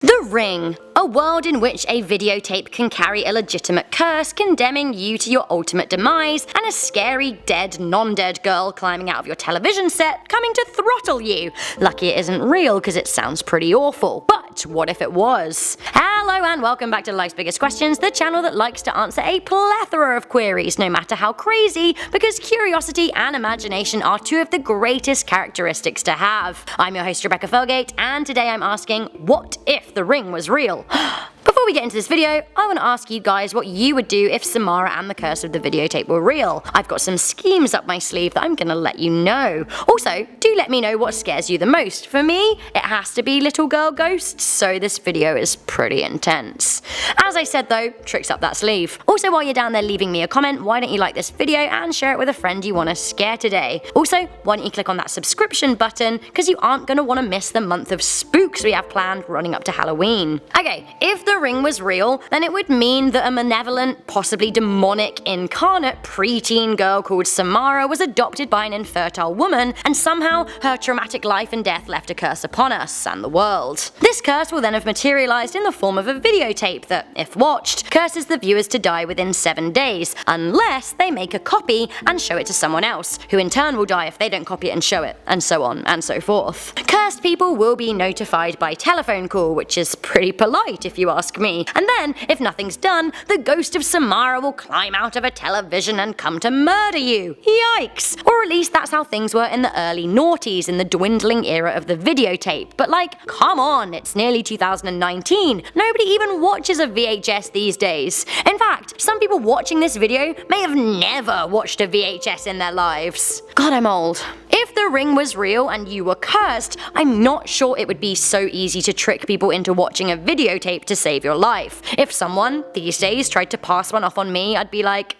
The Ring, a world in which a videotape can carry a legitimate curse condemning you to your ultimate demise, and a scary dead, non-dead girl climbing out of your television set coming to throttle you. Lucky it isn't real because it sounds pretty awful. But what if it was? Hello and welcome back to Life's Biggest Questions, the channel that likes to answer a plethora of queries, no matter how crazy, because curiosity and imagination are two of the greatest characteristics to have. I'm your host Rebecca Felgate, and today I'm asking, what if the Ring was real? Before we get into this video, I want to ask you guys what you would do if Samara and the curse of the videotape were real. I've got some schemes up my sleeve that I'm gonna let you know. Also, do let me know what scares you the most. For me, it has to be little girl ghosts, so this video is pretty intense. As I said though, tricks up that sleeve. Also, while you're down there leaving me a comment, why don't you like this video and share it with a friend you want to scare today. Also, why don't you click on that subscription button, because you aren't gonna want to miss the month of spooks we have planned running up to Halloween. Okay, if the Ring was real, then it would mean that a malevolent, possibly demonic, incarnate preteen girl called Samara was adopted by an infertile woman, and somehow her traumatic life and death left a curse upon us and the world. This curse will then have materialized in the form of a videotape that, if watched, curses the viewers to die within 7 days, unless they make a copy and show it to someone else, who in turn will die if they don't copy it and show it, and so on and so forth. Cursed people will be notified by telephone call, which is pretty polite if you ask me. And then, if nothing's done, the ghost of Samara will climb out of a television and come to murder you. Yikes! Or at least that's how things were in the early noughties, in the dwindling era of the videotape. But like, come on, it's nearly 2019. Nobody even watches a VHS these days. In fact, some people watching this video may have never watched a VHS in their lives. God, I'm old. If the Ring was real and you were cursed, I'm not sure it would be so easy to trick people into watching a videotape to save your life. If someone, these days, tried to pass one off on me, I'd be like,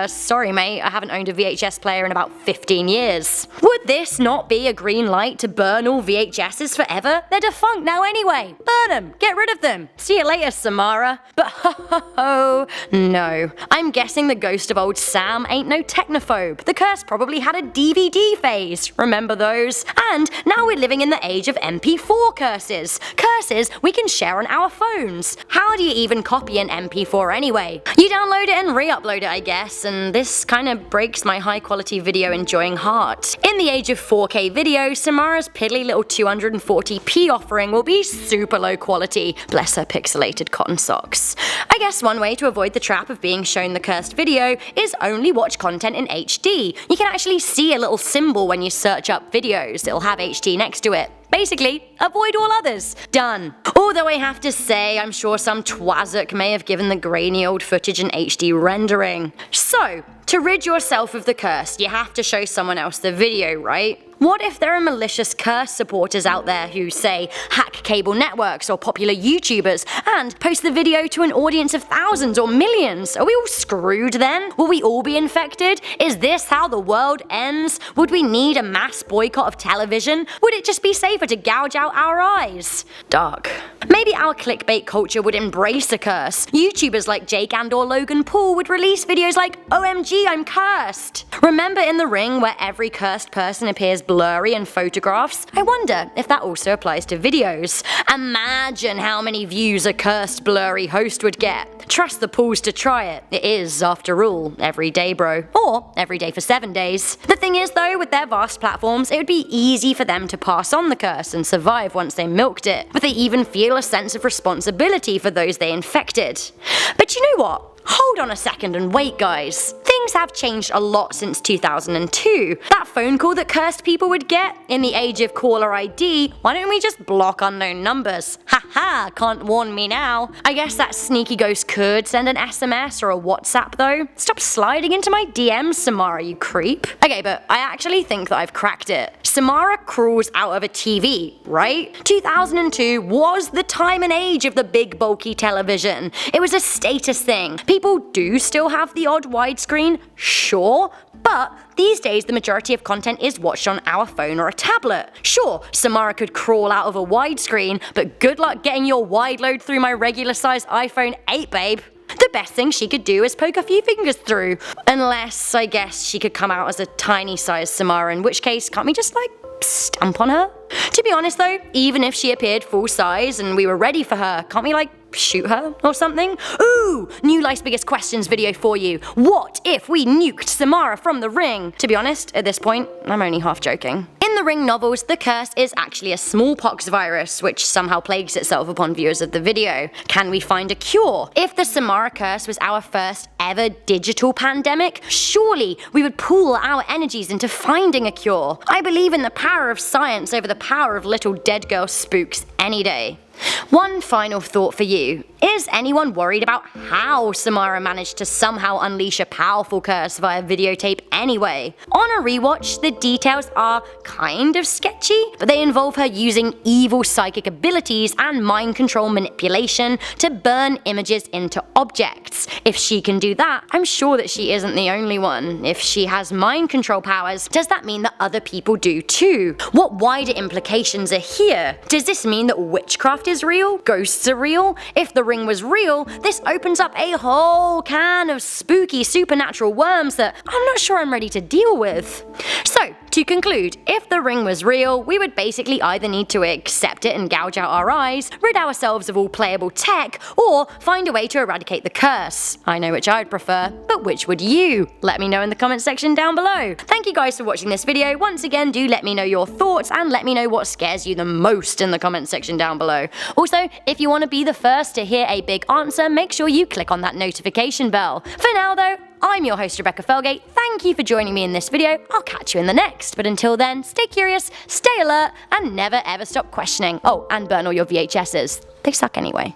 sorry mate, I haven't owned a VHS player in about 15 years. Would this not be a green light to burn all VHSs forever? They're defunct now anyway. Burn them, get rid of them. See you later, Samara. But ho, no. I'm guessing the ghost of old Sam ain't no technophobe. The curse probably had a DVD phase. Remember those? And now we're living in the age of MP4 curses. Curses we can share on our phones. How do you even copy an MP4 anyway? You download it and re-upload it, I guess, and this kinda breaks my high quality video enjoying heart. In the age of 4K video, Samara's piddly little 240p offering will be super low quality, bless her pixelated cotton socks. I guess one way to avoid the trap of being shown the cursed video is only watch content in HD. You can actually see a little symbol when you search up videos, it'll have HD next to it. Basically, avoid all others. Done. Although I have to say, I'm sure some twazzock may have given the grainy old footage an HD rendering. So, to rid yourself of the curse, you have to show someone else the video, right? What if there are malicious curse supporters out there who, say, hack cable networks or popular YouTubers and post the video to an audience of thousands or millions? Are we all screwed then? Will we all be infected? Is this how the world ends? Would we need a mass boycott of television? Would it just be safer to gouge out our eyes? Dark. Maybe our clickbait culture would embrace a curse. YouTubers like Jake and/or Logan Paul would release videos like, OMG, I'm cursed. Remember in The Ring where every cursed person appears blurry in photographs? I wonder if that also applies to videos. Imagine how many views a cursed blurry host would get. Trust the Pauls to try it. It is, after all, every day bro. Or every day for 7 days. The thing is though, with their vast platforms, it would be easy for them to pass on the curse and survive once they milked it. Would they even feel a sense of responsibility for those they infected? But you know what? Hold on a second and wait, guys. Things have changed a lot since 2002. That phone call that cursed people would get? In the age of caller ID, why don't we just block unknown numbers? Haha, can't warn me now. I guess that sneaky ghost could send an SMS or a WhatsApp though. Stop sliding into my DMs, Samara, you creep. Okay, but I actually think that I've cracked it. Samara crawls out of a TV, right? 2002 was the time and age of the big bulky television. It was a status thing. People do still have the odd widescreen, sure, but these days the majority of content is watched on our phone or a tablet. Sure, Samara could crawl out of a widescreen, but good luck getting your wide load through my regular sized iPhone 8, babe. The best thing she could do is poke a few fingers through. Unless, I guess, she could come out as a tiny sized Samara, in which case, can't we just, like, stamp on her? To be honest though, even if she appeared full size and we were ready for her, can't we like shoot her or something? Ooh, new Life's Biggest Questions video for you. What if we nuked Samara from the ring? To be honest, at this point, I'm only half joking. In the Ring novels, the curse is actually a smallpox virus, which somehow plagues itself upon viewers of the video. Can we find a cure? If the Samara curse was our first ever digital pandemic, surely we would pool our energies into finding a cure. I believe in the power of science over the power of little dead girl spooks any day. One final thought for you. Is anyone worried about how Samara managed to somehow unleash a powerful curse via videotape anyway? On a rewatch, the details are kind of sketchy, but they involve her using evil psychic abilities and mind control manipulation to burn images into objects. If she can do that, I'm sure that she isn't the only one. If she has mind control powers, does that mean that other people do too? What wider implications are here? Does this mean that witchcraft is real? Ghosts are real? If the ring was real, this opens up a whole can of spooky supernatural worms that I'm not sure I'm ready to deal with. So, to conclude, if the ring was real, we would basically either need to accept it and gouge out our eyes, rid ourselves of all playable tech, or find a way to eradicate the curse. I know which I'd prefer, but which would you? Let me know in the comment section down below. Thank you guys for watching this video. Once again, do let me know your thoughts and let me know what scares you the most in the comment section down below. Also, if you want to be the first to hear a big answer, make sure you click on that notification bell. For now though, I'm your host Rebecca Felgate. Thank you for joining me in this video. I'll catch you in the next, but until then, stay curious, stay alert, and never ever stop questioning. Oh, and burn all your VHSs. They suck anyway.